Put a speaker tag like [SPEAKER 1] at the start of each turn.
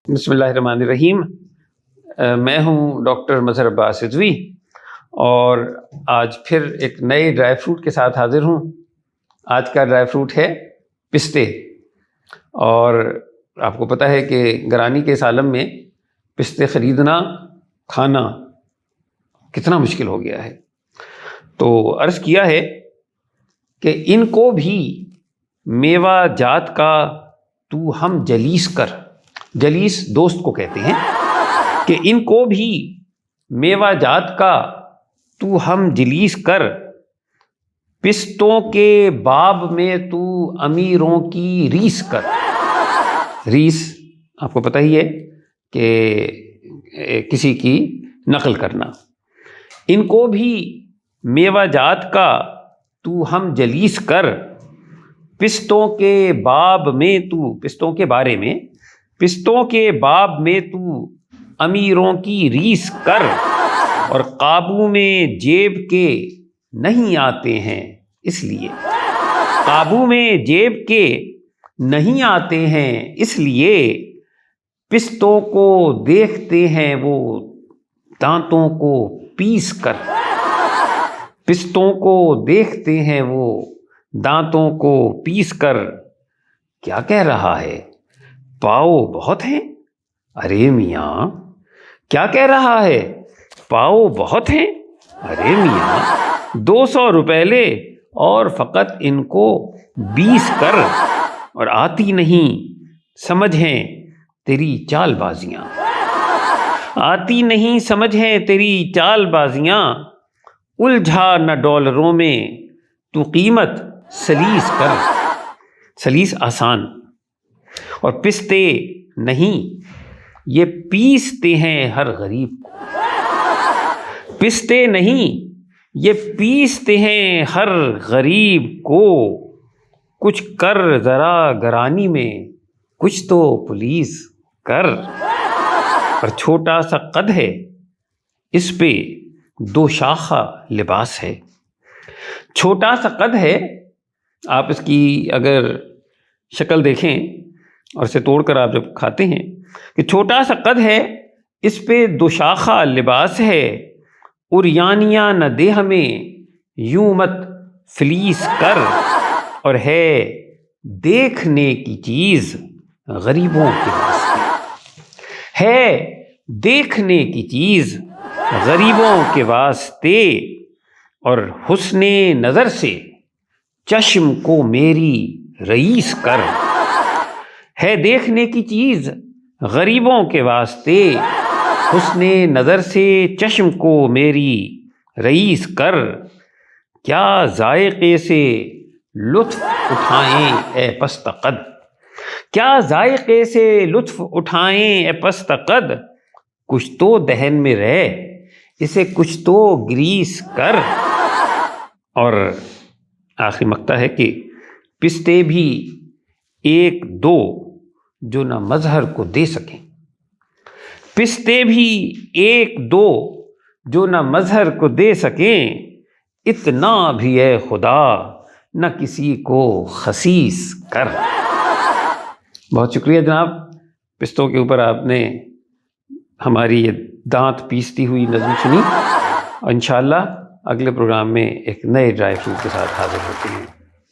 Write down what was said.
[SPEAKER 1] بسم اللہ الرحمن الرحیم۔ میں ہوں ڈاکٹر مظہر عباس رضوی اور آج پھر ایک نئے ڈرائی فروٹ کے ساتھ حاضر ہوں۔ آج کا ڈرائی فروٹ ہے پستے، اور آپ کو پتہ ہے کہ گرانی کے اس عالم میں پستے خریدنا کھانا کتنا مشکل ہو گیا ہے۔ تو عرض کیا ہے کہ ان کو بھی میوہ جات کا تو ہم جلیس کر، جلیس دوست کو کہتے ہیں، کہ ان کو بھی میوہ جات کا تو ہم جلیس کر، پستوں کے باب میں تو امیروں کی ریس کر۔ ریس آپ کو پتہ ہی ہے کہ کسی کی نقل کرنا۔ ان کو بھی میوہ جات کا تو ہم جلیس کر، پستوں کے باب میں تو، پستوں کے بارے میں، پستوں کے باب میں تو امیروں کی ریس کر، اور قابو میں جیب کے نہیں آتے ہیں اس لیے، قابو میں جیب کے نہیں آتے ہیں اس لیے، پستوں کو دیکھتے ہیں وہ دانتوں کو پیس کر، پستوں کو دیکھتے ہیں وہ دانتوں کو پیس کر۔ کیا کہہ رہا ہے؟ پاؤ بہت ہیں؟ ارے میاں کیا کہہ رہا ہے؟ پاؤ بہت ہیں؟ ارے میاں 200 روپے لے اور فقط ان کو 20 کر، اور آتی نہیں سمجھ ہیں تیری چال بازیاں، آتی نہیں سمجھ ہیں تیری چال بازیاں، الجھا نہ ڈالروں میں تو قیمت سلیس کر۔ سلیس آسان، اور پستے نہیں، یہ پیستے ہیں ہر غریب کو، پستے نہیں یہ پیستے ہیں ہر غریب کو، کچھ کر ذرا گرانی میں کچھ تو پولیس کر، اور چھوٹا سا قد ہے اس پہ 2 شاخہ لباس ہے۔ چھوٹا سا قد ہے، آپ اس کی اگر شکل دیکھیں اور اسے توڑ کر آپ جب کھاتے ہیں کہ چھوٹا سا قد ہے، اس پہ 2 شاخہ لباس ہے، اریانیاں نہ دے ہمیں یوں مت فلیس کر، اور ہے دیکھنے کی چیز غریبوں کے واسطے، ہے دیکھنے کی چیز غریبوں کے واسطے، اور حسن نظر سے چشم کو میری رئیس کر۔ ہے دیکھنے کی چیز غریبوں کے واسطے، حسن نظر سے چشم کو میری رئیس کر، کیا ذائقے سے لطف اٹھائیں اے پست قد، کیا ذائقے سے لطف اٹھائیں اے پست قد، کچھ تو دہن میں رہ اسے کچھ تو گریس کر۔ اور آخری مقطع ہے کہ پستے بھی 1-2 جو نہ مظہر کو دے سکیں، پستے بھی 1-2 جو نہ مظہر کو دے سکیں، اتنا بھی اے خدا نہ کسی کو خسیس کر۔ بہت شکریہ جناب، پستوں کے اوپر آپ نے ہماری یہ دانت پیستی ہوئی نظم سنی، اور انشاءاللہ اگلے پروگرام میں ایک نئے ڈرائی فروٹ کے ساتھ حاضر ہوتے ہیں۔